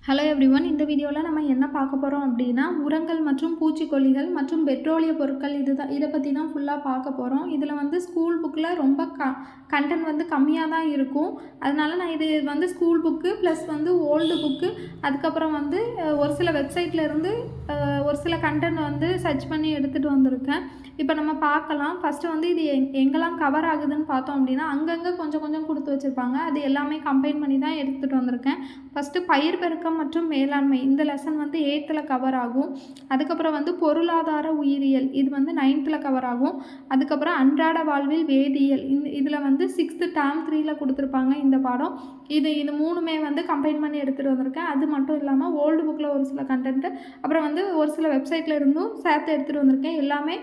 Hello everyone, இந்த வீடியோவில் நம்ம என்ன பார்க்க போகிறோம் அப்படின்னா உரங்கள் மற்றும் பூச்சிக்கொல்லிகள் மற்றும் பெட்ரோலிய பொருட்கள் இதை பற்றி தான் ஃபுல்லாக பார்க்க போகிறோம். இதில் வந்து ஸ்கூல் புக்கில் ரொம்ப கண்டென்ட் வந்து கம்மியாக தான் இருக்கும். அதனால் நான் இது வந்து ஸ்கூல் புக்கு ப்ளஸ் வந்து ஓல்டு புக்கு, அதுக்கப்புறம் வந்து ஒரு சில வெப்சைட்டில் இருந்து ஒரு சில கண்டென்ட் வந்து சர்ச் பண்ணி எடுத்துகிட்டு வந்திருக்கேன். இப்போ நம்ம பார்க்கலாம். ஃபஸ்ட்டு வந்து இது எங்கெல்லாம் கவர் ஆகுதுன்னு பார்த்தோம் அப்படின்னா அங்கங்கே கொஞ்சம் கொஞ்சம் கொடுத்து வச்சுருப்பாங்க. அது எல்லாமே கம்பைன் பண்ணி தான் எடுத்துகிட்டு வந்திருக்கேன். ஃபஸ்ட்டு பயிர் பெருக்கம் மற்றும் மேலாண்மை, இந்த லெசன் வந்து 8th கவர் ஆகும். அதுக்கப்புறம் வந்து பொருளாதார உயிரியல், இது வந்து 9th கவர் ஆகும். அதுக்கப்புறம் அன்றாட வாழ்வில் வேதியியல், இதில் வந்து 6th டேர்ம் 3 கொடுத்துருப்பாங்க இந்த பாடம். இது மூணுமே வந்து கம்பைன் பண்ணி எடுத்துகிட்டு வந்திருக்கேன். அது மட்டும் இல்லாமல் ஓல்டு புக்கில் ஒரு சில கண்டென்ட்டு, அப்புறம் வந்து ஒரு சில வெப்சைட்டில் இருந்தும் சேர்த்து எடுத்துகிட்டு வந்திருக்கேன். எல்லாமே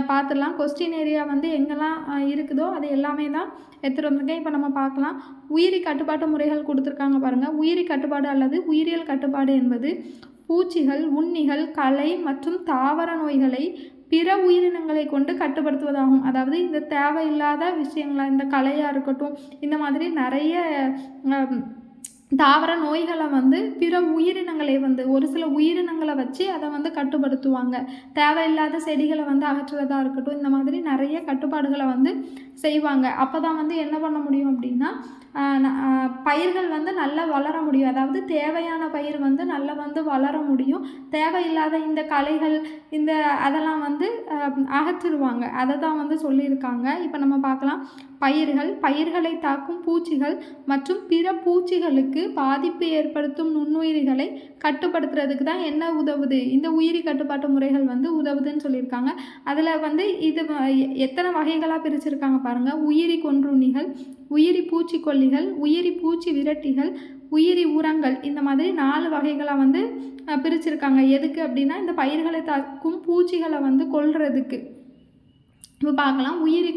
பார்த்துடலாம். கொஸ்டின் ஏரியா வந்து எங்கெல்லாம் இருக்குதோ அது எல்லாமே தான் எடுத்துகிட்டு வந்திருக்கேன். இப்போ நம்ம பார்க்கலாம். உயிரி கட்டுப்பாட்டு முறைகள் கொடுத்துருக்காங்க பாருங்கள். உயிரி கட்டுப்பாடு அல்லது உயிரியல் கட்டுப்பாடு என்பது பூச்சிகள், உண்ணிகள், களை மற்றும் தாவர நோய்களை பிற உயிரினங்களை கொண்டு கட்டுப்படுத்துவதாகும். அதாவது இந்த தேவையில்லாத விஷயங்களா, இந்த களையாக இருக்கட்டும், இந்த மாதிரி நிறைய தாவர நோய்களை வந்து பிற உயிரினங்களை வந்து ஒரு சில உயிரினங்களை வச்சு அதை வந்து கட்டுப்படுத்துவாங்க. தேவையில்லாத செடிகளை வந்து அகற்றுறதா இருக்கட்டும், இந்த மாதிரி நிறைய கட்டுப்பாடுகளை வந்து செய்வாங்க. அப்போ தான் வந்து என்ன பண்ண முடியும் அப்படின்னா பயிர்கள் வந்து நல்லா வளர முடியும். அதாவது தேவையான பயிர் வந்து நல்லா வந்து வளர முடியும். தேவையில்லாத இந்த களைகள் அதெல்லாம் வந்து அகற்றிடுவாங்க. அதை தான் வந்து சொல்லியிருக்காங்க. இப்போ நம்ம பார்க்கலாம். பயிர்களை தாக்கும் பூச்சிகள் மற்றும் பிற பூச்சிகளுக்கு பாதிப்பு ஏற்படுத்தும் நுண்ணுயிரிகளை கட்டுப்படுத்துறதுக்கு தான் என்ன உதவுது, இந்த உயிரி கட்டுப்பாட்டு முறைகள் வந்து உதவுதுன்னு சொல்லியிருக்காங்க. அதில் வந்து இது எத்தனை வகைகளாக பிரிச்சிருக்காங்க பாருங்கள். உயிரி கொன்றுண்ணிகள், உயிரி பூச்சிக்கொல்லிகள், உயிரி பூச்சி விரட்டிகள், உயிரி உரங்கள், இந்த மாதிரி 4 வகைகளாக வந்து பிரிச்சிருக்காங்க. எதுக்கு அப்படின்னா இந்த பயிர்களை தாக்கும் பூச்சிகளை வந்து கொல்றதுக்கு. இப்போ பார்க்கலாம். உயிரி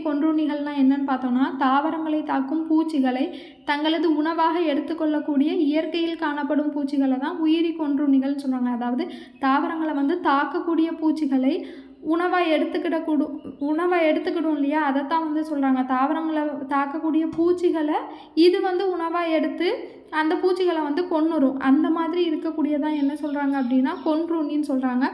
கொன்றுண்ணிகள்னால் என்னென்னு பார்த்தோம்னா தாவரங்களை தாக்கும் பூச்சிகளை தங்களது உணவாக எடுத்துக்கொள்ளக்கூடிய இயற்கையில் காணப்படும் பூச்சிகளை தான் உயிரி கொன்றுண்ணிகள்னு சொல்கிறாங்க. அதாவது தாவரங்களை வந்து தாக்கக்கூடிய பூச்சிகளை உணவாக எடுத்துக்கிடும் இல்லையா, அதைத்தான் வந்து சொல்கிறாங்க. தாவரங்களை தாக்கக்கூடிய பூச்சிகளை இது வந்து உணவாக எடுத்து அந்த பூச்சிகளை வந்து கொன்னுரும். அந்த மாதிரி இருக்கக்கூடியதான் என்ன சொல்கிறாங்க அப்படின்னா கொன்றுண்ணின்னு சொல்கிறாங்க.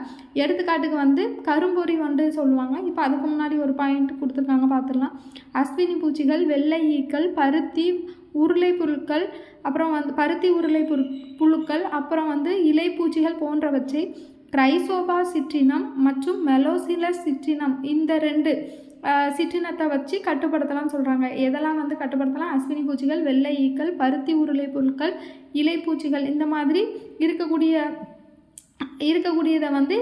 எடுத்துக்காட்டுக்கு வந்து கரும்பொறி வண்டு சொல்லுவாங்க. இப்போ அதுக்கு முன்னாடி ஒரு பாயிண்ட் கொடுத்துருக்காங்க, பார்த்துடலாம். அஸ்வினி பூச்சிகள், வெள்ளை ஈக்கள், பருத்தி உருளை புழுக்கள், அப்புறம் வந்து பருத்தி உருளை புழுக்கள், அப்புறம் வந்து இலைப்பூச்சிகள் போன்றவற்றை கிரைசோபா சிட்ரினம் மற்றும் மெலோசிலஸ் சிட்ரினம், இந்த 2 சிற்றினத்தை வச்சு கட்டுப்படுத்தலாம்னு சொல்கிறாங்க. எதெல்லாம் வந்து கட்டுப்படுத்தலாம்? அஸ்வினி பூச்சிகள், வெள்ளை ஈக்கள், பருத்தி உருளை புழுக்கள், இலைப்பூச்சிகள், இந்த மாதிரி இருக்கக்கூடியதை வந்து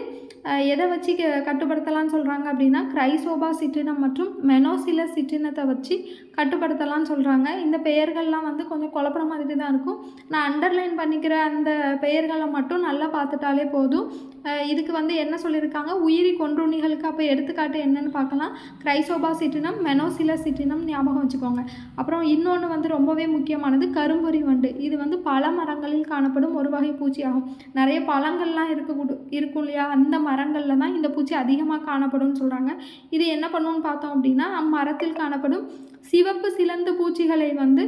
எதை வச்சு கட்டுப்படுத்தலாம்னு சொல்கிறாங்க அப்படின்னா கிரைசோபா சிட்ரினம் மற்றும் மெனோசிலஸ் சிட்ரினத்தை வச்சு கட்டுப்படுத்தலாம்னு சொல்கிறாங்க. இந்த பெயர்கள்லாம் வந்து கொஞ்சம் குழப்பற மாதிரி தான் இருக்கும். நான் அண்டர்லைன் பண்ணிக்கிற அந்த பெயர்களை மட்டும் நல்லா பார்த்துட்டாலே போதும். இதுக்கு வந்து என்ன சொல்லியிருக்காங்க, உயிரி கொன்றுண்ணிகளுக்கு அப்போ எடுத்துக்காட்டு என்னென்னு பார்க்கலாம். கிரைசோபா சிட்ரினம், மெனோசிலஸ் சிட்ரினம் ஞாபகம் வச்சுக்கோங்க. அப்புறம் இன்னொன்று வந்து ரொம்பவே முக்கியமானது கரும்பொறி வண்டு. இது வந்து பல மரங்களில் காணப்படும் ஒரு வகை பூச்சி ஆகும். நிறைய பழங்கள்லாம் இருக்கும் இல்லையா, அந்த மரங்களில் தான் இந்த பூச்சி அதிகமாக காணப்படும்னு சொல்கிறாங்க. இது என்ன பண்ணுன்னு பார்த்தோம் அப்படின்னா அம்மரத்தில் காணப்படும் சிவப்பு சிலந்து பூச்சிகளை வந்து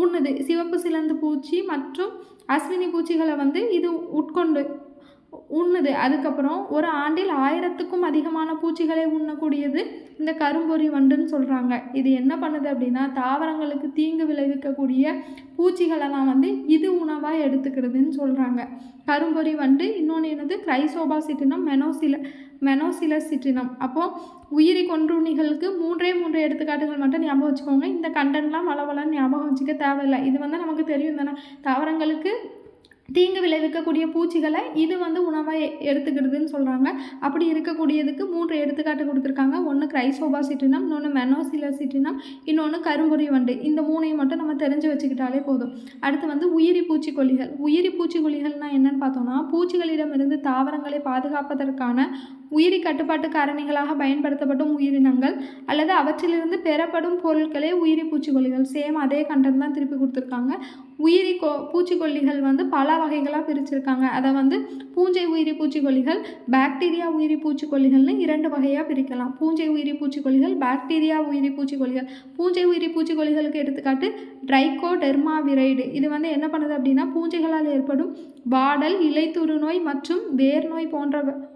உண்ணுது. சிவப்பு சிலந்து பூச்சி மற்றும் அஸ்வினி பூச்சிகளை வந்து இது உண்ணுது. அதுக்கப்புறம் ஒரு ஆண்டில் 1000க்கும் அதிகமான பூச்சிகளை உண்ணக்கூடியது இந்த கரும்பொறி வண்டுன்னு சொல்கிறாங்க. இது என்ன பண்ணுது அப்படின்னா தாவரங்களுக்கு தீங்கு விளைவிக்கக்கூடிய பூச்சிகளெல்லாம் வந்து இது உணவாக எடுத்துக்கிறதுன்னு சொல்கிறாங்க. கரும்பொறி வண்டு. இன்னொன்று என்னது, கிரைசோபா சிட்ரினம், மெனோசிலஸ் சிட்ரினம். அப்போது உயிரி கொன்றுண்ணிகளுக்கு 3 எடுத்துக்காட்டுகள் மட்டும் ஞாபகம் வச்சுக்கோங்க. இந்த கண்டென்ட்லாம் வளவலன்னு ஞாபகம் வச்சுக்க தேவையில்லை. இது வந்து நமக்கு தெரியும் தானே. தாவரங்களுக்கு தீங்கு விளைவிக்கக்கூடிய பூச்சிகளை இது வந்து உணவாக எடுத்துக்கிடுதுன்னு சொல்கிறாங்க. அப்படி இருக்கக்கூடியதுக்கு 3 எடுத்துக்காட்டு கொடுத்துருக்காங்க. ஒன்று கிரைசோபா சிட்ரினம், இன்னொன்று மெனோசிலஸ் சிட்ரினம், இன்னொன்று கரும்பொறி வண்டு. இந்த 3ஐயும் மட்டும் நம்ம தெரிஞ்சு வச்சுக்கிட்டாலே போதும். அடுத்து வந்து உயிரி பூச்சிக்கொல்லிகள்னால் என்னென்னு பார்த்தோம்னா பூச்சிகளிடமிருந்து தாவரங்களை பாதுகாப்பதற்கான உயிரி கட்டுப்பாட்டு காரணிகளாக பயன்படுத்தப்படும் உயிரினங்கள் அல்லது அவற்றிலிருந்து பெறப்படும் பொருட்களே உயிரி பூச்சிக்கொல்லிகள். சேம் அதே கண்டென்ட் தான் திருப்பி கொடுத்துருக்காங்க. உயிரி பூச்சிக்கொல்லிகள் வந்து பல வகைகளாக பிரிச்சிருக்காங்க. அதை வந்து பூஞ்சை உயிரி பூச்சிக்கொல்லிகள், பாக்டீரியா உயிரி பூச்சிக்கொல்லிகள்னு 2 வகையாக பிரிக்கலாம். பூஞ்சை உயிரி பூச்சிக்கொல்லிகள், பாக்டீரியா உயிரி பூச்சிக்கொல்லிகள். பூஞ்சை உயிரி பூச்சிக்கொல்லிகளுக்கு எடுத்துக்காட்டு ட்ரைகோடெர்மாவிரைடு. இது வந்து என்ன பண்ணுது அப்படின்னா பூஞ்சைகளால் ஏற்படும் வாடல், இலைத்துரு நோய் மற்றும் வேர் நோய்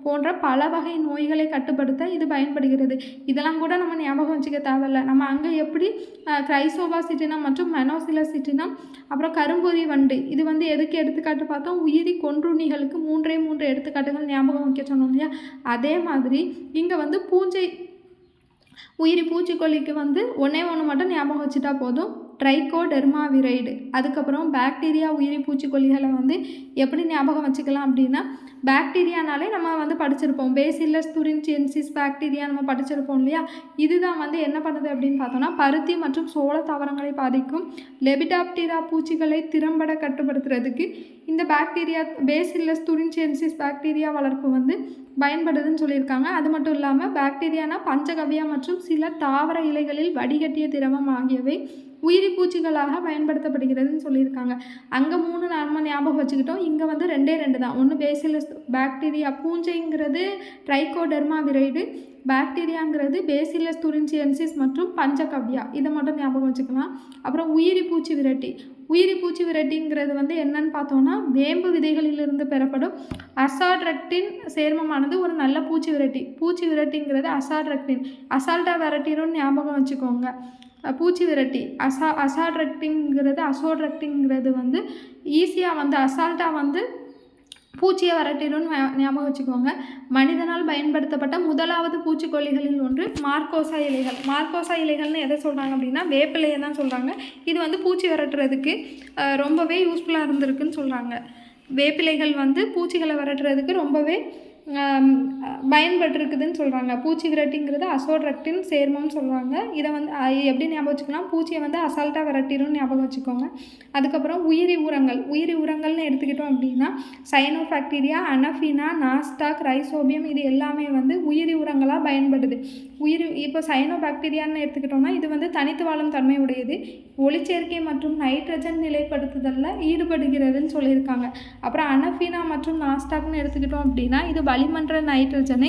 போன்ற பல வகை நோய்களை கட்டுப்படுத்த இது பயன்படுகிறது. இதெல்லாம் கூட நம்ம ஞாபகம் வச்சுக்க தேவையில்லை. நம்ம அங்கே எப்படி கிரைசோபாசிட்டினம் மற்றும் மெனோசிலசிட்டினம் அப்புறம் கரும்பொறி வண்டு இது வந்து எதுக்கு எடுத்துக்காட்டு பார்த்தோம்? உயிரி கொன்றுண்ணிகளுக்கு 3 எடுத்துக்காட்டுகள் ஞாபகம் வைக்க சொன்னோம் இல்லையா? அதே மாதிரி இங்கே வந்து பூஞ்சை உயிரி பூச்சிக்கொல்லிக்கு வந்து ஒன்று மட்டும் ஞாபகம் வச்சுட்டா போதும், ட்ரைகோடெர்மாவிரைடு. அதுக்கப்புறம் பாக்டீரியா உயிரி பூச்சிக்கொல்லிகளை வந்து எப்படி ஞாபகம் வச்சுக்கலாம் அப்படின்னா, பாக்டீரியானாலே நம்ம வந்து படிச்சிருப்போம், பேசில்லஸ் துரின்சியன்சிஸ் பாக்டீரியா நம்ம படிச்சிருப்போம் இல்லையா? இதுதான் வந்து என்ன பண்ணுது அப்படின்னு பார்த்தோம்னா பருத்தி மற்றும் சோள தாவரங்களை பாதிக்கும் லெபிடாப்டிரா பூச்சிகளை திறம்பட கட்டுப்படுத்துறதுக்கு இந்த பாக்டீரியா பேசில்லஸ் துரின்சியன்சிஸ் பாக்டீரியா வளர்ப்பு வந்து பயன்படுதுன்னு சொல்லியிருக்காங்க. அது மட்டும் இல்லாமல் பாக்டீரியானா பஞ்சகவ்யா மற்றும் சில தாவர இலைகளில் வடிகட்டிய திரவம் ஆகியவை உயிரி பூச்சிகளாக பயன்படுத்தப்படுகிறதுன்னு சொல்லியிருக்காங்க. அங்கே 3 நம்ம ஞாபகம் வச்சுக்கிட்டோம். இங்கே வந்து 2 தான். ஒன்று பேசிலஸ் பாக்டீரியா பூஞ்சைங்கிறது ட்ரைகோடெர்மாவிரைடு, பாக்டீரியாங்கிறது பேசிலஸ் துரின்சியன்சிஸ் மற்றும் பஞ்சகவ்யா. இதை மட்டும் ஞாபகம் வச்சுக்கலாம். அப்புறம் உயிரி பூச்சி விரட்டி. உயிரி பூச்சி விரட்டிங்கிறது வந்து என்னன்னு பார்த்தோன்னா வேம்பு விதைகளிலிருந்து பெறப்படும் அசாட்ரக்டின் சேர்மமானது ஒரு நல்ல பூச்சி விரட்டி. பூச்சி விரட்டிங்கிறது அசாட்ரக்டின், அசால்ட்டா விரட்டினும் ஞாபகம் வச்சுக்கோங்க. பூச்சி விரட்டி அசோட்ரக்டிங்கிறது வந்து ஈஸியாக வந்து அசால்ட்டாக வந்து பூச்சியை விரட்டிடும்னு ஞாபகம் வச்சுக்கோங்க. மனிதனால் பயன்படுத்தப்பட்ட முதலாவது பூச்சிக்கொல்லிகளில் ஒன்று மார்க்கோசா இலைகள். மார்க்கோசா இலைகள்னு எதை சொல்கிறாங்க அப்படின்னா வேப்பிலையை தான் சொல்கிறாங்க. இது வந்து பூச்சி விரட்டுறதுக்கு ரொம்பவே யூஸ்ஃபுல்லாக இருந்திருக்குன்னு சொல்கிறாங்க. வேப்பிலைகள் வந்து பூச்சிகளை விரட்டுறதுக்கு ரொம்பவே பயன்பட்டுருக்குதுன்னு சொல்கிறாங்க. பூச்சி விரட்டிங்கிறது அசோட்ரக்டின் சேர்மம்னு சொல்கிறாங்க. இதை வந்து எப்படி ஞாபகம் வச்சுக்கலாம்? பூச்சியை வந்து அசால்ட்டாக விரட்டிடும் ஞாபகம் வச்சுக்கோங்க. அதுக்கப்புறம் உயிரி உரங்கள். உயிரி உரங்கள்னு எடுத்துக்கிட்டோம் அப்படின்னா சைனோபாக்டீரியா, அனஃபினா, நாஸ்டாக், ரைசோபியம் இது எல்லாமே வந்து உயிரி உரங்களாக பயன்படுது. இப்போ சைனோபாக்டீரியான்னு எடுத்துக்கிட்டோம்னா இது வந்து தனித்து வாழும் தன்மை உடையது, ஒளிச்சேர்க்கை மற்றும் நைட்ரஜன் நிலைப்படுத்துதலில் ஈடுபடுகிறதுன்னு சொல்லியிருக்காங்க. அப்புறம் அனஃபினா மற்றும் நாஸ்டாக்னு எடுத்துக்கிட்டோம் அப்படின்னா இது வளிமண்டல நைட்ரஜனை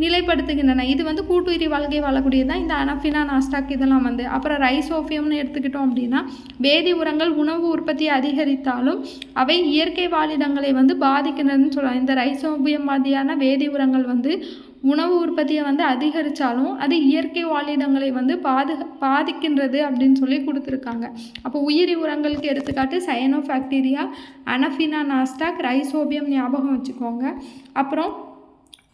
நிலைப்படுத்துகின்றன. இது வந்து கூட்டுயிரி வாழ்க்கை வாழக்கூடியது தான் இந்த அனஃபினா, நாஸ்டாக் இதெல்லாம் வந்து. அப்புறம் ரைசோபியம்னு எடுத்துக்கிட்டோம் அப்படின்னா வேதி உரங்கள் உணவு உற்பத்தியை அதிகரித்தாலும் அவை இயற்கை வாழிடங்களை வந்து பாதிக்கின்றதுன்னு சொல்கிறாங்க. இந்த ரைசோபியம் மாதிரியான வேதி உரங்கள் வந்து உணவு உற்பத்தியை வந்து அதிகரித்தாலும் அது இயற்கை வாழிடங்களை வந்து பாதிக்கின்றது அப்படின்னு சொல்லி கொடுத்துருக்காங்க. அப்போ உயிரி உரங்களுக்கு எடுத்துக்காட்டு சைனோபாக்டீரியா, அனஃபினா, நாஸ்டாக், ரைசோபியம் ஞாபகம் வச்சுக்கோங்க. அப்புறம்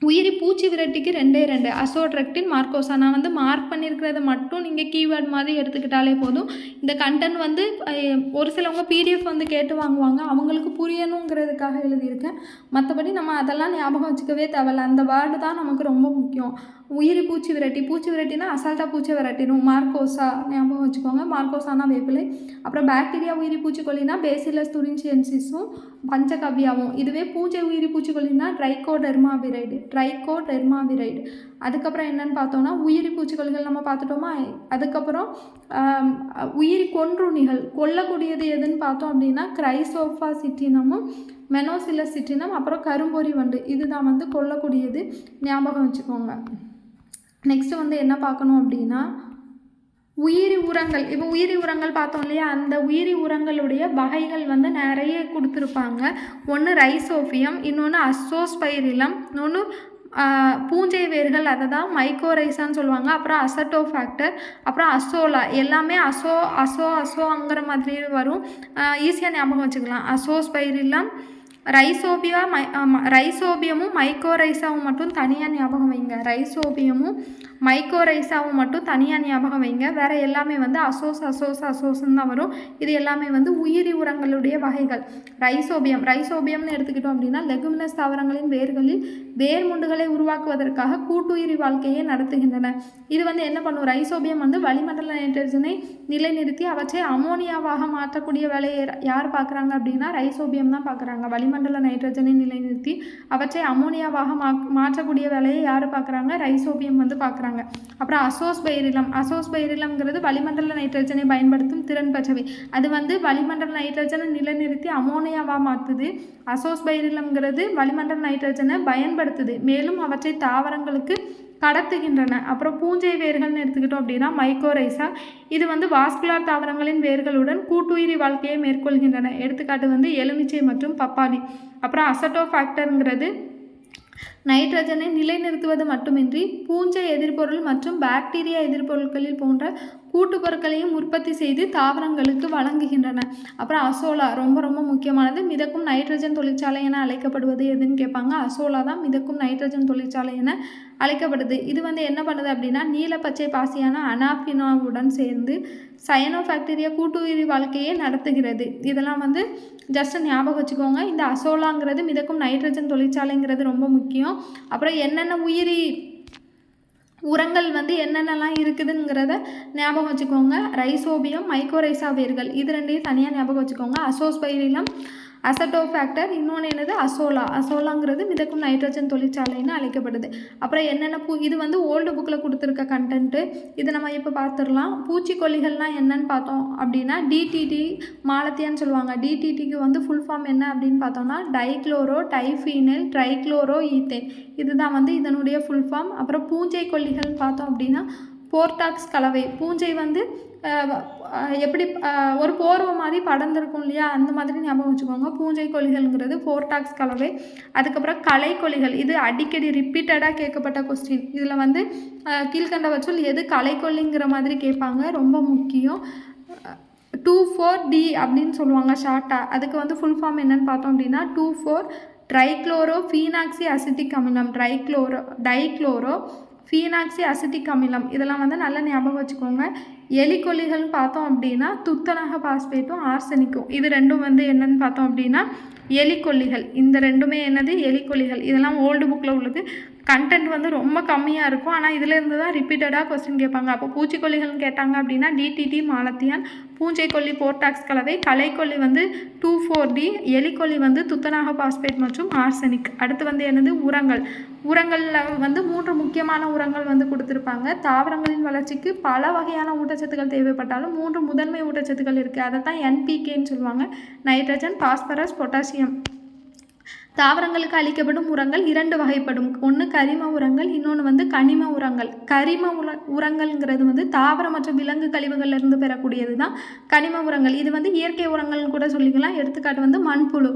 உயிரி பூச்சி விரட்டிக்கு 2 அசோட்ரக்டின், மார்க்கோசா. நான் வந்து மார்க் பண்ணியிருக்கிறத மட்டும் நீங்கள் கீவேர்ட் மாதிரி எடுத்துக்கிட்டாலே போதும். இந்த கண்டென்ட் வந்து ஒரு சிலவங்க பிடிஎஃப் வந்து கேட்டு வாங்குவாங்க, அவங்களுக்கு புரியணுங்கிறதுக்காக எழுதியிருக்கேன். மற்றபடி நம்ம அதெல்லாம் ஞாபகம் வச்சுக்கவே தேவையில்ல. அந்த வேர்டு தான் நமக்கு ரொம்ப முக்கியம். உயிரி பூச்சி விரட்டினா அசால்ட்டாக பூச்சி விரட்டிடும். மார்க்கோசா ஞாபகம் வச்சுக்கோங்க. மார்க்கோசானா வேப்பிலை. அப்புறம் பாக்டீரியா உயிரி பூச்சிக்கொல்லினா பேசிலஸ் துரின்சியன்சிஸும் பஞ்சகவ்யாவும். இதுவே பூஞ்சை உயிரி பூச்சிக்கொல்லினா ட்ரைகோடெர்மாவிரைடு. அதுக்கப்புறம் என்னென்னு பார்த்தோன்னா உயிரி பூச்சிக்கொல்லிகள் நம்ம பார்த்துட்டோமா. அதுக்கப்புறம் உயிரி கொன்றுண்ணிகள் கொல்லக்கூடியது எதுன்னு பார்த்தோம் அப்படின்னா கிரைசோபாசிட்டினமும் மெனோசிலசிட்டினம் அப்புறம் கரும்பொறி வண்டு இதுதான் வந்து கொல்லக்கூடியது, ஞாபகம் வச்சுக்கோங்க. நெக்ஸ்ட்டு வந்து என்ன பார்க்கணும் அப்படின்னா உயிரி உரங்கள். இப்போ உயிரி உரங்கள் பார்த்தோம் இல்லையா, அந்த உயிரி உரங்களுடைய வகைகள் வந்து நிறைய கொடுத்துருப்பாங்க. ஒன்று ரைசோபியம், இன்னொன்று அசோஸ்பைரிலம், இன்னொன்று பூஞ்சை வேர்கள், அதை தான் மைக்கோரைசான்னு சொல்லுவாங்க. அப்புறம் அசட்டோஃபேக்டர், அப்புறம் அசோலா. எல்லாமே அசோங்கிற மாதிரி வரும், ஈஸியாக ஞாபகம் வச்சுக்கலாம். அசோஸ்பைரிலம், ரைசோபியமும் மைக்கோரைசாவும் மட்டும் தனியாக ஞாபகம் வைங்க. வேறு எல்லாமே வந்து அசோஸ்ன்னு தான் வரும். இது எல்லாமே வந்து உயிரி உரங்களுடைய வகைகள். ரைசோபியம்னு எடுத்துக்கிட்டோம் அப்படின்னா லெகுமினஸ் தாவரங்களின் வேர்களில் வேர்முண்டுகளை உருவாக்குவதற்காக கூட்டுயிரி வாழ்க்கையை நடத்துகின்றன. இது வந்து என்ன பண்ணும், ரைசோபியம் வந்து வளிமண்டல நைட்ரஜனை நிலைநிறுத்தி அவற்றை அமோனியாவாக மாற்றக்கூடிய வேலையை யார் பார்க்குறாங்க அப்படின்னா ரைசோபியம் தான் பார்க்குறாங்க. வளிமண்டல நைட்ரஜனை நிலைநிறுத்தி அவற்றை அமோனியாவாக மாற்றக்கூடிய வேலையை யார் பார்க்குறாங்க, ரைசோபியம் வந்து பார்க்குறாங்க. அப்புறம் அசோஸ்பைரிலம்ங்கிறது வளிமண்டல நைட்ரஜனை பயன்படுத்தும் திறன் பெற்றவை. அது வந்து வளிமண்டல நைட்ரஜனை நிலைநிறுத்தி அமோனியாவாக மாற்றுது. அசோஸ்பைரிலம்ங்கிறது வளிமண்டல நைட்ரஜனை பயன்படுத்துது, மேலும் அவற்றை தாவரங்களுக்கு கடத்துகின்றன. அப்புறம் பூஞ்சை வேர்கள்னு எடுத்துக்கிட்டோம் அப்படின்னா மைக்கோரைசா, இது வந்து வாஸ்குலார் தாவரங்களின் வேர்களுடன் கூட்டுயிரி வாழ்க்கையை மேற்கொள்கின்றன. எடுத்துக்காட்டு வந்து எலுமிச்சை மற்றும் பப்பாளி. அப்புறம் அசட்டோஃபாக்டருங்கிறது நைட்ரஜனை நிலைநிறுத்துவது மட்டுமின்றி பூஞ்சை எதிர்பொருள் மற்றும் பாக்டீரியா எதிர்பொருட்களில் போன்ற கூட்டுப்பொருட்களையும் உற்பத்தி செய்து தாவரங்களுக்கு வழங்குகின்றன. அப்புறம் அசோலா ரொம்ப ரொம்ப முக்கியமானது. மிதக்கும் நைட்ரஜன் தொழிற்சாலை என அழைக்கப்படுவது எதுன்னு கேட்பாங்க. அசோலா தான் மிதக்கும் நைட்ரஜன் தொழிற்சாலை என அழைக்கப்படுது. இது வந்து என்ன பண்ணுது அப்படின்னா நீலப்பச்சை பாசியான அனாபினாவுடன் சேர்ந்து சயனோபாக்டீரியா கூட்டுயிரி வாழ்க்கையை நடத்துகிறது. இதெல்லாம் வந்து ஜஸ்ட் ஞாபகம் வச்சுக்கோங்க. இந்த அசோலாங்கிறது மிதக்கும் நைட்ரஜன் தொழிற்சாலைங்கிறது ரொம்ப முக்கியம். அப்புறம் என்னென்ன உயிரி உரங்கள் வந்து என்னென்னலாம் இருக்குதுங்கிறத ஞாபகம் வச்சுக்கோங்க. ரைசோபியம், மைக்கோரைசா வேர்கள், இது ரெண்டையும் தனியாக ஞாபகம் வச்சுக்கோங்க. அசோஸ்பைரிலம், அசட்டோஃபாக்டர், இன்னொன்று என்னது அசோலாங்கிறது மிதக்கும் நைட்ரஜன் தொழிற்சாலைன்னு அழைக்கப்படுது. அப்புறம் என்னென்ன இது வந்து ஓல்டு புக்கில் கொடுத்துருக்க கண்டென்ட்டு, இது நம்ம இப்போ பார்த்துடலாம். பூச்சிக்கொல்லிகள்லாம் என்னன்னு பார்த்தோம் அப்படின்னா டிடிடி மாலத்தியான்னு சொல்லுவாங்க. டிடிடிக்கு வந்து ஃபுல் ஃபார்ம் என்ன அப்படின்னு பார்த்தோம்னா டைக்ளோரோ டைஃபீனைல் ட்ரைக்ளோரோ ஈத்தேன், இதுதான் வந்து இதனுடைய ஃபுல் ஃபார்ம். அப்புறம் பூஞ்சை கொல்லிகள்னு பார்த்தோம் அப்படின்னா போர்டாக்ஸ் கலவை. பூஞ்சை வந்து எப்படி ஒரு போர்வை மாதிரி படர்ந்துருக்கும் இல்லையா, அந்த மாதிரி ஞாபகம் வச்சுக்கோங்க. பூஞ்சை கொல்லிகள்ங்கிறது போர்டாக்ஸ் கலவை. அதுக்கப்புறம் களைக்கொல்லிகள், இது அடிக்கடி ரிப்பீட்டடாக கேட்கப்பட்ட கொஸ்டின். இதில் வந்து கீழ்கண்டவற்றுள் எது களைக்கொல்லிங்கிற மாதிரி கேட்பாங்க, ரொம்ப முக்கியம். 2,4-D அப்படின்னு சொல்லுவாங்க ஷார்ட்டாக. அதுக்கு வந்து ஃபுல் ஃபார்ம் என்னன்னு பார்த்தோம் அப்படின்னா 2,4 ட்ரைக்ளோரோ ஃபீனாக்சி அசிட்டிக் அமிலம். டைக்ளோரோ ஃபீனாக்சி அசிட்டிக் அமிலம், இதெல்லாம் வந்து நல்லா ஞாபகம் வச்சுக்கோங்க. எலிக்கொல்லிகள்னு பார்த்தோம் அப்படின்னா துத்தநாக பாஸ்பேட்டும் ஆர்சனிக்கும், இது ரெண்டும் வந்து என்னன்னு பார்த்தோம் அப்படின்னா எலிக்கொல்லிகள். இந்த ரெண்டுமே என்னது, எலிக்கொல்லிகள். இதெல்லாம் ஓல்டு புக்கில் உள்ளது. கண்டென்ட் வந்து ரொம்ப கம்மியாக இருக்கும், ஆனால் இதிலேருந்து தான் ரிப்பீட்டடாக கொஸ்டின் கேட்பாங்க. அப்போ பூச்சிக்கொல்லிகள்னு கேட்டாங்க அப்படின்னா டிடிடி மாலத்தியான், பூஞ்சைக்கொல்லி போர்டாக்ஸ் கலவை, களைக்கொல்லி வந்து 2,4-D, எலிக்கொல்லி வந்து துத்தநாக பாஸ்பேட் மற்றும் ஆர்சனிக். அடுத்து வந்து என்னது உரங்களில் வந்து 3 முக்கியமான உரங்கள் வந்து கொடுத்துருப்பாங்க. தாவரங்களின் வளர்ச்சிக்கு பல வகையான ஊட்டச்சத்துக்கள் தேவைப்பட்டாலும் 3 முதன்மை ஊட்டச்சத்துக்கள் இருக்குது. அதை தான் NPKன்னு சொல்லுவாங்க. Nitrogen, phosphorus, potassium. தாவரங்களுக்கு அளிக்கப்படும் உரங்கள் 2 வகைப்படும். ஒன்று கரிம உரங்கள், இன்னொன்று வந்து கனிம உரங்கள். உரங்கள்ங்கிறது வந்து தாவர மற்றும் விலங்கு கழிவுகள்லேருந்து பெறக்கூடியது தான் கனிம உரங்கள். இது வந்து இயற்கை உரங்கள்னு கூட சொல்லிக்கலாம். எடுத்துக்காட்டு வந்து மண்புழு.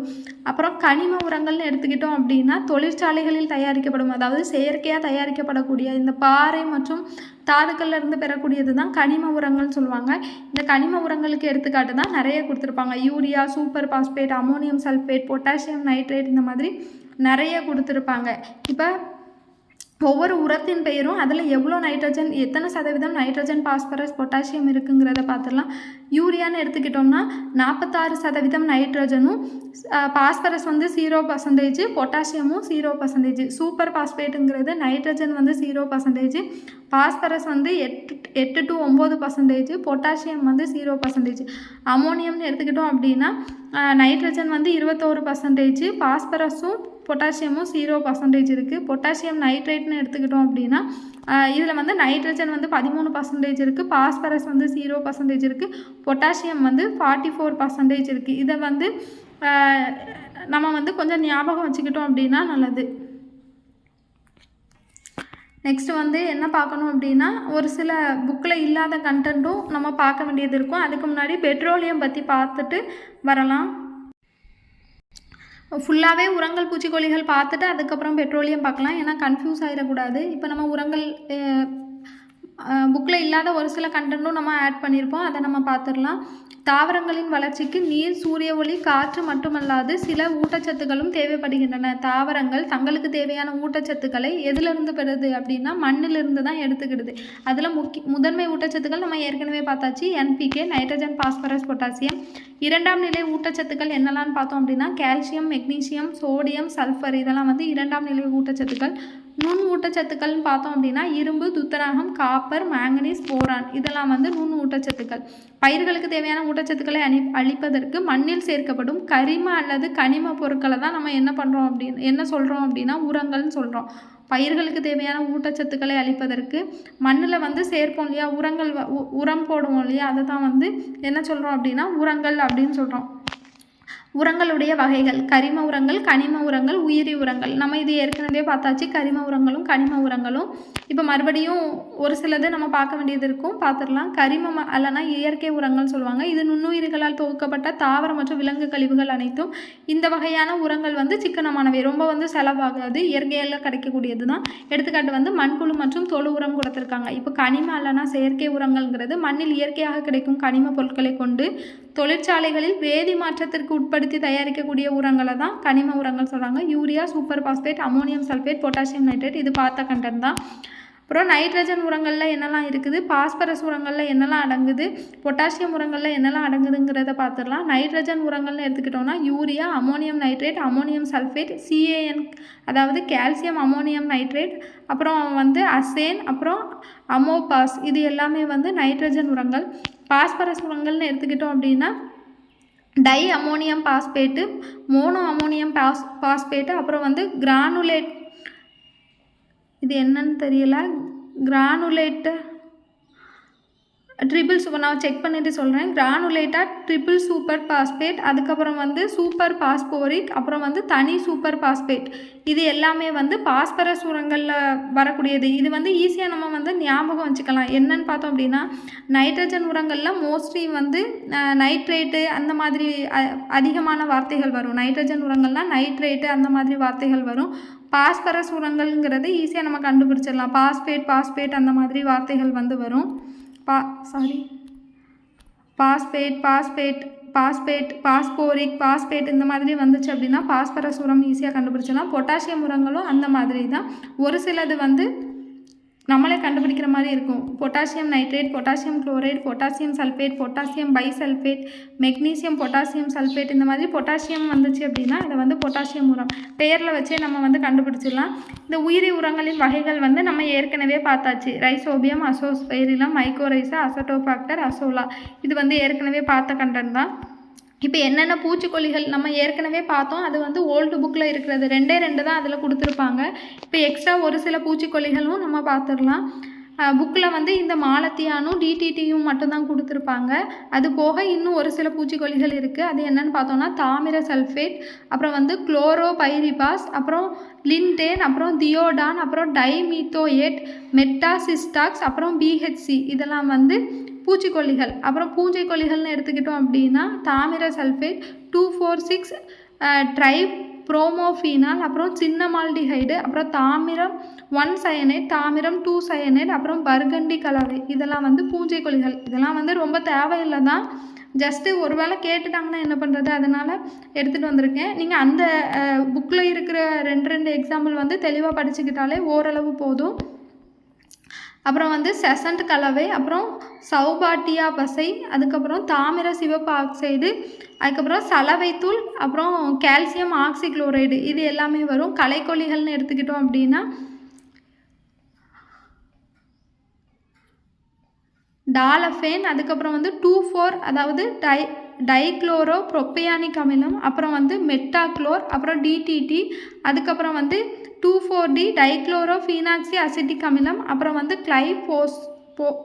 அப்புறம் கனிம உரங்கள்னு எடுத்துக்கிட்டோம் அப்படின்னா தொழிற்சாலைகளில் தயாரிக்கப்படும், அதாவது செயற்கையாக தயாரிக்கப்படக்கூடிய இந்த பாறை மற்றும் தாதுக்கள்ல இருந்து பெறக்கூடியது தான் கனிம உரங்கள்னு சொல்லுவாங்க. இந்த கனிம உரங்களுக்கு எடுத்துக்காட்டு தான் நிறைய கொடுத்துருப்பாங்க. Urea, super phosphate, ammonium sulphate, potassium nitrate, இந்த மாதிரி நிறைய கொடுத்துருப்பாங்க. இப்போ ஒவ்வொரு உரத்தின் பெயரும் அதில் எவ்வளோ நைட்ரஜன், எத்தனை சதவீதம் நைட்ரஜன், பாஸ்பரஸ், பொட்டாசியம் இருக்குங்கிறத பார்த்துடலாம். யூரியான்னு எடுத்துக்கிட்டோம்னா 46% நைட்ரஜனும், பாஸ்பரஸ் வந்து 0%, பொட்டாசியமும் 0%. சூப்பர் பாஸ்பேட்டுங்கிறது நைட்ரஜன் வந்து 0%, பாஸ்பரஸ் வந்து 8 to 9%, பொட்டாசியம் வந்து 0%. அமோனியம்னு எடுத்துக்கிட்டோம் அப்படின்னா நைட்ரஜன் வந்து 21%, பாஸ்பரஸும் பொட்டாசியமும் 0% இருக்குது. பொட்டாசியம் நைட்ரேட்னு எடுத்துக்கிட்டோம் அப்படின்னா இதில் வந்து நைட்ரஜன் வந்து 13% இருக்குது, பாஸ்பரஸ் வந்து 0% இருக்குது, பொட்டாசியம் வந்து 44% இருக்குது. இதை வந்து நம்ம வந்து கொஞ்சம் ஞாபகம் வச்சுக்கிட்டோம் அப்படின்னா நல்லது. நெக்ஸ்ட்டு வந்து என்ன பார்க்கணும் அப்படின்னா ஒரு சில புக்கில் இல்லாத கண்டென்ட்டும் நம்ம பார்க்க வேண்டியது இருக்கும். அதுக்கு முன்னாடி பெட்ரோலியம் பற்றி பார்த்துட்டு வரலாம். ஃபுல்லாகவே உரங்கள் பூச்சிக்கொல்லிகள் பார்த்துட்டு அதுக்கப்புறம் பெட்ரோலியம் பார்க்கலாம், ஏன்னா கன்ஃபியூஸ் ஆகிடக்கூடாது. இப்போ நம்ம உரங்கள் புக்கில் இல்லாத ஒரு சில கண்டென்ட்டும் நம்ம ஆட் பண்ணியிருப்போம், அதை நம்ம பார்த்துடலாம். தாவரங்களின் வளர்ச்சிக்கு நீர், சூரிய ஒளி, காற்று மட்டுமல்லாது சில ஊட்டச்சத்துக்களும் தேவைப்படுகின்றன. தாவரங்கள் தங்களுக்கு தேவையான ஊட்டச்சத்துக்களை எதிலிருந்து பெறுது அப்படின்னா மண்ணிலிருந்து தான் எடுத்துக்கிடுது. அதில் முதன்மை ஊட்டச்சத்துக்கள் நம்ம ஏற்கனவே பார்த்தாச்சு, NPK, நைட்ரஜன், பாஸ்பரஸ், பொட்டாசியம். இரண்டாம் நிலை ஊட்டச்சத்துக்கள் என்னெல்லாம்னு பார்த்தோம் அப்படின்னா கால்சியம், மெக்னீசியம், சோடியம், சல்ஃபர், இதெல்லாம் வந்து இரண்டாம் நிலை ஊட்டச்சத்துக்கள். நுண் ஊட்டச்சத்துக்கள்னு பார்த்தோம் அப்படின்னா இரும்பு, துத்தநாகம், காப்பர், மேங்கனீஸ், போரான், இதெல்லாம் வந்து நுண் ஊட்டச்சத்துக்கள். பயிர்களுக்கு தேவையான ஊட்டச்சத்துக்களை அளிப்பதற்கு மண்ணில் சேர்க்கப்படும் கரிம அல்லது கனிம பொருட்களை தான் நம்ம என்ன சொல்கிறோம் அப்படின்னா உரங்கள்னு சொல்கிறோம். பயிர்களுக்கு தேவையான ஊட்டச்சத்துக்களை அளிப்பதற்கு மண்ணில் வந்து சேர்ப்போம் இல்லையா, உரம் போடுவோம் இல்லையா, அதை தான் வந்து என்ன சொல்கிறோம் அப்படின்னா உரங்கள் அப்படின்னு சொல்கிறோம். உரங்களுடைய வகைகள்: கரிம உரங்கள், கனிம உரங்கள், உயிரி உரங்கள். நம்ம இது ஏற்கனவே பார்த்தாச்சு, கரிம உரங்களும் கனிம உரங்களும். இப்போ மறுபடியும் ஒரு சிலது நம்ம பார்க்க வேண்டியது இருக்கும், பார்த்துடலாம். கரிம அல்லனா இயற்கை உரங்கள் சொல்லுவாங்க. இது நுண்ணுயிர்களால் தொகுக்கப்பட்ட தாவர மற்றும் விலங்கு கழிவுகள் அனைத்தும். இந்த வகையான உரங்கள் வந்து சிக்கனமானவை, ரொம்ப வந்து செலவாகாது, இயற்கையில் கிடைக்கக்கூடியது தான். எடுத்துக்காட்டு வந்து மண்புழு மற்றும் தொழு உரம் கொடுத்துருக்காங்க. இப்போ கனிம அல்லனா செயற்கை உரங்கள்ங்கிறது மண்ணில் இயற்கையாக கிடைக்கும் கனிம பொருட்களை கொண்டு தொழிற்சாலைகளில் வேதி மாற்றத்திற்கு உட்படுத்தி தயாரிக்கக்கூடிய உரங்களை தான் கனிம உரங்கள் சொல்கிறாங்க. Urea, super phosphate, ammonium sulphate, potassium nitrate, இது பார்த்த கண்டென்ட் தான். அப்புறம் நைட்ரஜன் உரங்களில் என்னெல்லாம் இருக்குது, பாஸ்பரஸ் உரங்களில் என்னெல்லாம் அடங்குது, பொட்டாசியம் உரங்களில் என்னெல்லாம் அடங்குதுங்கிறத பார்த்துடலாம். நைட்ரஜன் உரங்கள்னு எடுத்துக்கிட்டோம்னா urea, ammonium nitrate, ammonium sulphate, CAN அதாவது கால்சியம் அமோனியம் நைட்ரேட், அப்புறம் வந்து அசேன், அப்புறம் அமோபாஸ், இது எல்லாமே வந்து நைட்ரஜன் உரங்கள். பாஸ்பரஸ் உரங்கள்னு எடுத்துக்கிட்டோம் அப்படின்னா tie ammonium phosphate, mono ammonium phosphate, அப்புறம் வந்து கிரானுலேட், இது என்னன்னு தெரியல, கிரானுலேட்டு ட்ரிபிள் சூப்பர், நான் செக் பண்ணிவிட்டு சொல்கிறேன். கிரானுலேட்டாக ட்ரிபிள் சூப்பர் பாஸ்பேட், அதுக்கப்புறம் வந்து சூப்பர் பாஸ்போரிக், அப்புறம் வந்து தனி சூப்பர் பாஸ்பேட், இது எல்லாமே வந்து பாஸ்பரஸ் உரங்களில் வரக்கூடியது. இது வந்து ஈஸியாக நம்ம வந்து ஞாபகம் வச்சுக்கலாம். என்னன்னு பார்த்தோம் அப்படின்னா நைட்ரஜன் உரங்களில் மோஸ்ட்லி வந்து நைட்ரேட்டு அந்த மாதிரி அதிகமான வார்த்தைகள் வரும். நைட்ரஜன் உரங்கள்லாம் நைட்ரேட்டு அந்த மாதிரி வார்த்தைகள் வரும். பாஸ்பரஸ் உரங்கள்ங்கிறது ஈஸியாக நம்ம கண்டுபிடிச்சிடலாம். பாஸ்பேட் அந்த மாதிரி வார்த்தைகள் வந்து வரும். பாஸ்பேட், பாஸ்போரிக், பாஸ்பேட் இந்த மாதிரி வந்துச்சு அப்படின்னா பாஸ்பரஸ் உரம் ஈஸியாக கண்டுபிடிச்சலாம். பொட்டாசியம் உரங்களும் அந்த மாதிரி தான். ஒரு சிலது வந்து நம்மளே கண்டுபிடிக்கிற மாதிரி இருக்கும். Potassium nitrate, potassium chloride, potassium sulphate, potassium bisulphate, magnesium potassium sulphate, இந்த மாதிரி பொட்டாசியம் வந்துச்சு அப்படின்னா அதை வந்து பொட்டாசியம் உரம் பெயரில் வச்சே நம்ம வந்து கண்டுபிடிச்சிடலாம். இந்த உயிரி உரங்களின் வகைகள் வந்து நம்ம ஏற்கனவே பார்த்தாச்சு. ரைசோபியம், அசோஸ்பைரிலம், மைக்கோரைசா, அசட்டோஃபாக்டர், அசோலா, இது வந்து ஏற்கனவே பார்த்த கண்டென்ட் தான். இப்போ என்னென்ன பூச்சிக்கொல்லிகள் நம்ம ஏற்கனவே பார்த்தோம், அது வந்து ஓல்டு புக்கில் இருக்கிறது 2 தான் அதில் கொடுத்துருப்பாங்க. இப்போ எக்ஸ்ட்ரா ஒரு சில பூச்சிக்கொல்லிகளும் நம்ம பார்த்துடலாம். புக்கில் வந்து இந்த மாலத்தியானும் DTTயும் மட்டும்தான் கொடுத்துருப்பாங்க. அது போக இன்னும் ஒரு சில பூச்சிக்கொல்லிகள் இருக்குது. அது என்னென்னு பார்த்தோன்னா தாமிர சல்ஃபேட், அப்புறம் வந்து குளோரோபைரிபாஸ், அப்புறம் லின்டேன், அப்புறம் தியோடான், அப்புறம் டைமீத்தோயேட், மெட்டாசிஸ்டாக்ஸ், அப்புறம் BHC, இதெல்லாம் வந்து பூச்சிக்கொல்லிகள். அப்புறம் பூஞ்சைக்கொல்லிகள்னு எடுத்துக்கிட்டோம் அப்படின்னா தாமிர சல்ஃபேட், 2,4,6 ட்ரைப்ரோமோஃபீனால், அப்புறம் சின்னமால்டிஹைடு, அப்புறம் தாமிரம் 1 சயனேட், தாமிரம் 2 சயனேட், அப்புறம் பர்கண்டி கலவை, இதெல்லாம் வந்து பூஞ்சைக்கொல்லிகள். இதெல்லாம் வந்து ரொம்ப தேவையில்லை தான், ஜஸ்ட்டு ஒரு வேளை கேட்டுட்டாங்கன்னா என்ன பண்ணுறது, அதனால் எடுத்துகிட்டு வந்திருக்கேன். நீங்கள் அந்த புக்கில் இருக்கிற 2 எக்ஸாம்பிள் வந்து தெளிவாக படிச்சுக்கிட்டாலே ஓரளவு போதும். அப்புறம் வந்து செசண்ட் கலவை, அப்புறம் சௌபாட்டியா பசை, அதுக்கப்புறம் தாமிர சிவப்பு ஆக்சைடு, அதுக்கப்புறம் சலவைத்தூள், அப்புறம் கால்சியம் ஆக்சிக்ளோரைடு, இது எல்லாமே வரும். களைக்கொல்லிகள்னு எடுத்துக்கிட்டோம் அப்படின்னா டாலஃபேன், அதுக்கப்புறம் வந்து 2,4 அதாவது டைக்ளோரோ ப்ரொப்பயானிக் அமிலம், அப்புறம் வந்து மெட்டாக்ளோர், அப்புறம் DTT, அதுக்கப்புறம் வந்து 2,4-D டைக்ளோரோ ஃபீனாக்சி அசிட்டிக் அமிலம், அப்புறம் வந்து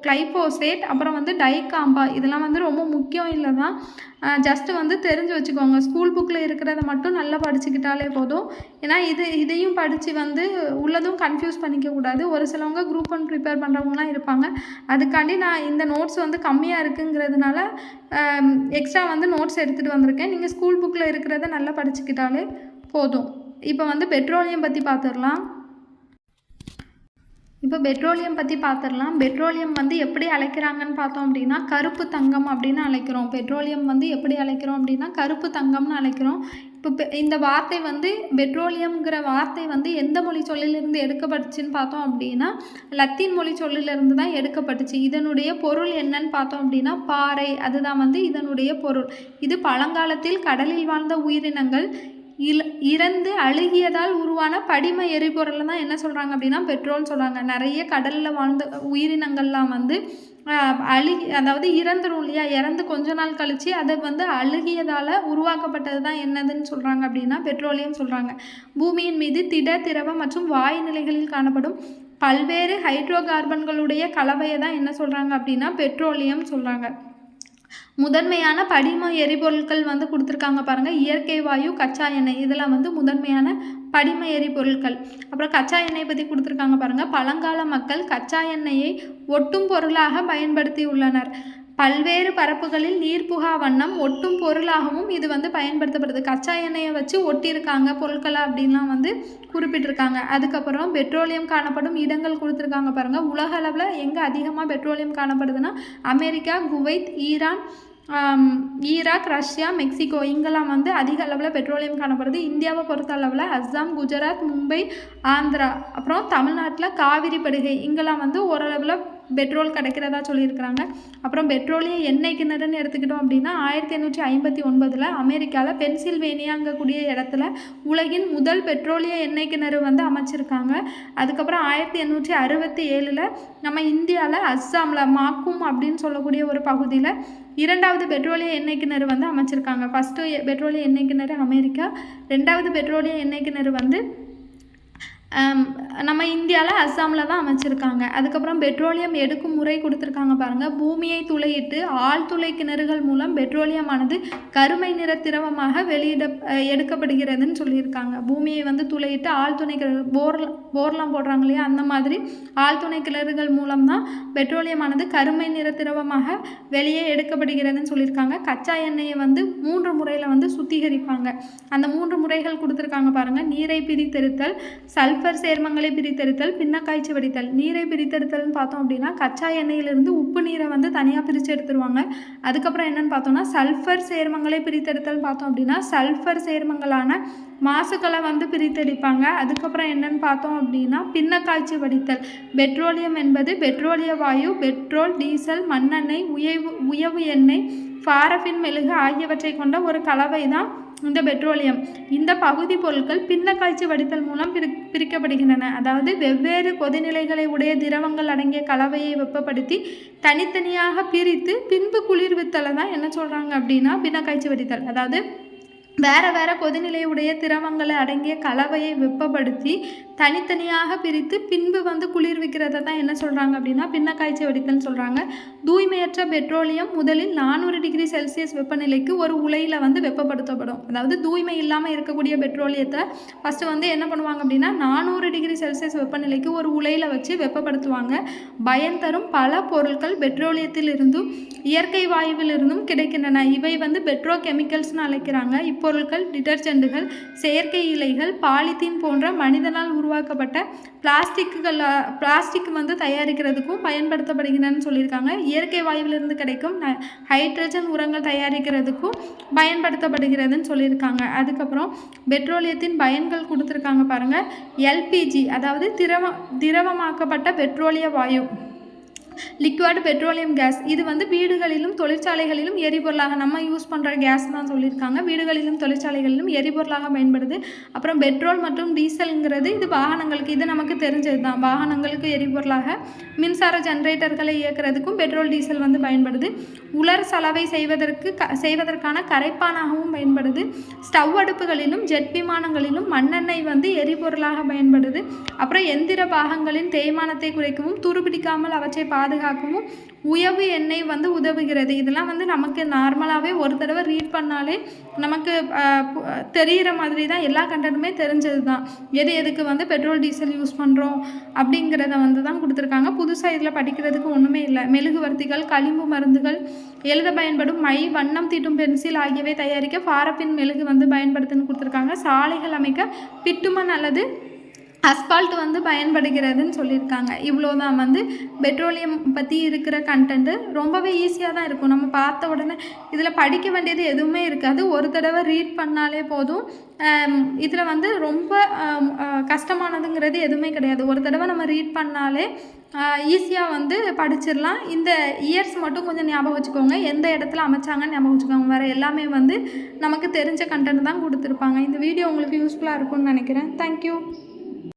கிளைஃபோசேட், அப்புறம் வந்து டைகாம்பா, இதெல்லாம் வந்து ரொம்ப முக்கியம் இல்லை தான், ஜஸ்ட்டு வந்து தெரிஞ்சு வச்சுக்கோங்க. ஸ்கூல் புக்கில் இருக்கிறத மட்டும் நல்லா படிச்சுக்கிட்டாலே போதும். ஏன்னா இதையும் படித்து வந்து உள்ளதும் கன்ஃபியூஸ் பண்ணிக்கக்கூடாது. ஒரு சிலவங்க குரூப் 1 ப்ரிப்பேர் பண்ணுறவங்களாம் இருப்பாங்க. அதுக்காண்டி நான் இந்த நோட்ஸ் வந்து கம்மியாக இருக்குங்கிறதுனால எக்ஸ்ட்ரா வந்து நோட்ஸ் எடுத்துகிட்டு வந்திருக்கேன். நீங்கள் ஸ்கூல் புக்கில் இருக்கிறத நல்லா படிச்சுக்கிட்டாலே போதும். இப்போ வந்து பெட்ரோலியம் பற்றி பார்த்துடலாம். இப்போ பெட்ரோலியம் பற்றி பார்த்துடலாம். பெட்ரோலியம் வந்து எப்படி அழைக்கிறாங்கன்னு பார்த்தோம் அப்படின்னா கருப்பு தங்கம் அப்படின்னு அழைக்கிறோம். பெட்ரோலியம் வந்து எப்படி அழைக்கிறோம் அப்படின்னா கருப்பு தங்கம்னு அழைக்கிறோம். இப்போ இந்த வார்த்தை வந்து பெட்ரோலியம்ங்கிற வார்த்தை வந்து எந்த மொழி சொல்லிலிருந்து எடுக்கப்பட்டுச்சுன்னு பார்த்தோம் அப்படின்னா லத்தீன் மொழி சொல்லிலிருந்து தான் எடுக்கப்பட்டுச்சு. இதனுடைய பொருள் என்னன்னு பார்த்தோம் அப்படின்னா பாறை, அதுதான் வந்து இதனுடைய பொருள். இது பழங்காலத்தில் கடலில் வாழ்ந்த உயிரினங்கள் இறந்து அழுகியதால் உருவான படிம எரிபொருளை தான் என்ன சொல்கிறாங்க அப்படின்னா பெட்ரோல்னு சொல்கிறாங்க. நிறைய கடலில் வாழ்ந்த உயிரினங்கள்லாம் வந்து அதாவது இறந்துடும் இல்லையா, இறந்து கொஞ்ச நாள் கழித்து அதை வந்து அழுகியதால் உருவாக்கப்பட்டது தான் என்னதுன்னு சொல்கிறாங்க அப்படின்னா பெட்ரோலியம் சொல்கிறாங்க. பூமியின் மீது திட, திரவ மற்றும் வாயு நிலைகளில் காணப்படும் பல்வேறு ஹைட்ரோ கார்பன்களுடைய கலவையை தான் என்ன சொல்கிறாங்க அப்படின்னா பெட்ரோலியம் சொல்கிறாங்க. முதன்மையான படிம எரிபொருட்கள் வந்து கொடுத்துருக்காங்க பாருங்கள். இயற்கை வாயு, கச்சா எண்ணெய், இதெல்லாம் வந்து முதன்மையான படிம எரிபொருட்கள். அப்புறம் கச்சா எண்ணெயை பற்றி கொடுத்துருக்காங்க பாருங்கள். பழங்கால மக்கள் கச்சா எண்ணெயை ஒட்டும் பொருளாக பயன்படுத்தி உள்ளனர். பல்வேறு பரப்புகளில் நீர்ப்புகா வண்ணம் ஒட்டும் பொருளாகவும் இது வந்து பயன்படுத்தப்படுது. கச்சா எண்ணெயை வச்சு ஒட்டியிருக்காங்க பொருட்களை அப்படின்லாம் வந்து குறிப்பிட்டிருக்காங்க. அதுக்கப்புறம் பெட்ரோலியம் காணப்படும் இடங்கள் கொடுத்துருக்காங்க பாருங்கள். உலக அளவில் எங்கே அதிகமாக பெட்ரோலியம் காணப்படுதுன்னா America, Kuwait, Iraq, Russia, Mexico, இங்கெல்லாம் வந்து அதிக அளவில் பெட்ரோலியம் காணப்படுது. இந்தியாவை பொறுத்த அளவில் அஸ்ஸாம், குஜராத், மும்பை, ஆந்திரா, அப்புறம் தமிழ்நாட்டில் காவிரி படுகை, இங்கெல்லாம் வந்து ஓரளவில் பெட்ரோல் கிடைக்கிறதா சொல்லியிருக்கிறாங்க. அப்புறம் பெட்ரோலிய எண்ணெய் கிணறுன்னு எடுத்துக்கிட்டோம் அப்படின்னா 1859 அமெரிக்காவில் பென்சில்வேனியாங்கக்கூடிய இடத்துல உலகின் முதல் பெட்ரோலிய எண்ணெய் கிணறு வந்து அமைச்சிருக்காங்க. அதுக்கப்புறம் 1867 நம்ம இந்தியாவில் அஸ்ஸாமில் மாக்கும் அப்படின்னு சொல்லக்கூடிய ஒரு பகுதியில் இரண்டாவது பெட்ரோலிய எண்ணெய் கிணறு வந்து அமைச்சிருக்காங்க. ஃபஸ்ட்டு பெட்ரோலிய எண்ணெய் கிணறு அமெரிக்கா, ரெண்டாவது பெட்ரோலிய எண்ணெய் கிணறு வந்து நம்ம இந்தியாவில் அஸ்ஸாமில் தான் அமைச்சிருக்காங்க. அதுக்கப்புறம் பெட்ரோலியம் எடுக்கும் முறை கொடுத்துருக்காங்க பாருங்கள். பூமியை துளையிட்டு ஆழ்துளை கிணறுகள் மூலம் பெட்ரோலியமானது கருமை நிற திரவமாக எடுக்கப்படுகிறதுன்னு சொல்லியிருக்காங்க. பூமியை வந்து துளையிட்டு ஆழ்துணை கிணறு போர்லாம் போடுறாங்க இல்லையா, அந்த மாதிரி ஆழ்துணை கிணறுகள் மூலம் தான் பெட்ரோலியமானது கருமை நிற திரவமாக வெளியே எடுக்கப்படுகிறதுன்னு சொல்லியிருக்காங்க. கச்சா எண்ணெயை வந்து 3 முறையில் வந்து சுத்திகரிப்பாங்க. அந்த 3 முறைகள் கொடுத்துருக்காங்க பாருங்கள். நீரை பிரித்தெடுத்தல், சல்ஃபர் சேர்மங்களை பிரித்தெடுத்தல், பின்னக்காய்ச்சி வடித்தல். நீரை பிரித்தெடுத்தல்னு பார்த்தோம் அப்படின்னா கச்சா எண்ணெயிலிருந்து உப்பு நீரை வந்து தனியாக பிரித்து எடுத்துருவாங்க. அதுக்கப்புறம் என்னென்னு பார்த்தோம்னா சல்ஃபர் சேர்மங்களை பிரித்தெடுத்தல் பார்த்தோம் அப்படின்னா சல்ஃபர் சேர்மங்களான மாசுக்களை வந்து பிரித்தெடுப்பாங்க. அதுக்கப்புறம் என்னென்னு பார்த்தோம் அப்படின்னா பின்னக்காய்ச்சி வடித்தல். பெட்ரோலியம் என்பது பெட்ரோலிய வாயு, பெட்ரோல், டீசல், மண்ணெண்ணெய், உயவு எண்ணெய், பாரஃபின் மெழுகு ஆகியவற்றை கொண்ட ஒரு கலவை தான் இந்த பெட்ரோலியம். இந்த பகுதி பொருட்கள் பின்னக்காய்ச்சி வடித்தல் மூலம் பிரிக்கப்படுகின்றன. அதாவது வெவ்வேறு கொதிநிலைகளை உடைய திரவங்கள் அடங்கிய கலவையை வெப்பப்படுத்தி தனித்தனியாக பிரித்து பின்பு குளிர்வித்தலை தான் என்ன சொல்கிறாங்க அப்படின்னா பின்னக்காய்ச்சி வடித்தல். அதாவது வேறு கொதிநிலையுடைய திரவங்களை அடங்கிய கலவையை வெப்பப்படுத்தி தனித்தனியாக பிரித்து பின்பு வந்து குளிர்விக்கிறத தான் என்ன சொல்கிறாங்க அப்படின்னா பின்னக்காய்ச்சி வடித்தல்னு சொல்கிறாங்க. தூய்மையற்ற பெட்ரோலியம் முதலில் 400 டிகிரி செல்சியஸ் வெப்பநிலைக்கு ஒரு உலையில் வந்து வெப்பப்படுத்தப்படும். அதாவது தூய்மை இல்லாமல் இருக்கக்கூடிய பெட்ரோலியத்தை ஃபஸ்ட்டு வந்து என்ன பண்ணுவாங்க அப்படின்னா 400 டிகிரி செல்சியஸ் வெப்பநிலைக்கு ஒரு உலையில் வச்சு வெப்பப்படுத்துவாங்க. பயன் தரும் பல பொருட்கள் பெட்ரோலியத்தில் இருந்தும் இயற்கை வாயுவில் இருந்தும் கிடைக்கின்றன. இவை வந்து பெட்ரோ கெமிக்கல்ஸ்னு அழைக்கிறாங்க. இப்பொருட்கள் டிட்டர்ஜென்ட்டுகள், செயற்கை இலைகள், பாலித்தீன் போன்ற மனிதனால் உருவாக்கப்பட்ட பிளாஸ்டிக் வந்து தயாரிக்கிறதுக்கும் பயன்படுத்தப்படுகின்றன்னு சொல்லியிருக்காங்க. இயற்கை வாயுவிலிருந்து கிடைக்கும் ஹைட்ரஜன் உரங்கள் தயாரிக்கிறதுக்கும் பயன்படுத்தப்படுகிறதுன்னு சொல்லியிருக்காங்க. அதுக்கப்புறம் பெட்ரோலியத்தின் பயன்கள் கொடுத்துருக்காங்க பாருங்கள். எல்பிஜி, அதாவது திரவமாக்கப்பட்ட பெட்ரோலிய வாயு, லிக்விட் பெட்ரோலியம் கேஸ். இது வந்து வீடுகளிலும் தொழிற்சாலைகளிலும் எரிபொருளாக நம்ம யூஸ் பண்ணுற கேஸ் தான் சொல்லியிருக்காங்க. வீடுகளிலும் தொழிற்சாலைகளிலும் எரிபொருளாக பயன்படுது. அப்புறம் பெட்ரோல் மற்றும் டீசல்ங்கிறது இது வாகனங்களுக்கு, இது நமக்கு தெரிஞ்சது தான். வாகனங்களுக்கு எரிபொருளாக மின்சார ஜென்ரேட்டர்களை இயக்கிறதுக்கும் பெட்ரோல் டீசல் வந்து பயன்படுது. உலர் சலவை செய்வதற்கான கரைப்பானாகவும் பயன்படுது. ஸ்டவ் அடுப்புகளிலும் ஜெட் விமானங்களிலும் மண்ணெண்ணெய் வந்து எரிபொருளாக பயன்படுது. அப்புறம் எந்திர பாகங்களின் தேய்மானத்தை குறைக்கவும் துருபிடிக்காமல் அவற்றை பாதுகாக்கவும் உயவு எண்ணெய் வந்து உதவுகிறது. இதெல்லாம் வந்து நமக்கு நார்மலாகவே ஒரு தடவை ரீட் பண்ணாலே நமக்கு தெரிகிற மாதிரி தான், எல்லா கண்டென்ட்டுமே தெரிஞ்சது தான். எதுக்கு வந்து பெட்ரோல் டீசல் யூஸ் பண்ணுறோம் அப்படிங்கிறத வந்து தான் கொடுத்துருக்காங்க. புதுசாக இதில் படிக்கிறதுக்கு ஒன்றுமே இல்லை. மெழுகுவர்த்திகள், களிம்பு மருந்துகள், எழுத பயன்படும் மை, வண்ணம் தீட்டும் பென்சில் ஆகியவை தயாரிக்க பாரஃபின் மெழுகு வந்து பயன்படுத்துன்னு கொடுத்துருக்காங்க. சாலைகள் அமைக்க பிட்டுமன் அல்லது அஸ்பால்ட் வந்து பயன்படுகிறதுன்னு சொல்லியிருக்காங்க. இவ்வளோ தான் வந்து பெட்ரோலியம் பற்றி இருக்கிற கண்டென்ட்டு. ரொம்பவே ஈஸியாக தான் இருக்கும். நம்ம பார்த்த உடனே இதில் படிக்க வேண்டியது எதுவுமே இருக்காது. ஒரு தடவை ரீட் பண்ணாலே போதும். இதில் வந்து ரொம்ப கஷ்டமானதுங்கிறது எதுவுமே கிடையாது. ஒரு தடவை நம்ம ரீட் பண்ணாலே ஈஸியாக வந்து படிச்சிடலாம். இந்த இயர்ஸ் மட்டும் கொஞ்சம் ஞாபகம் வச்சுக்கோங்க. எந்த இடத்துல அமைச்சாங்கன்னு ஞாபகம் வச்சுக்கோங்க. வேறு எல்லாமே வந்து நமக்கு தெரிஞ்ச கண்டென்ட் தான் கொடுத்துருப்பாங்க. இந்த வீடியோ உங்களுக்கு யூஸ்ஃபுல்லாக இருக்கும்னு நினைக்கிறேன். தேங்க்யூ.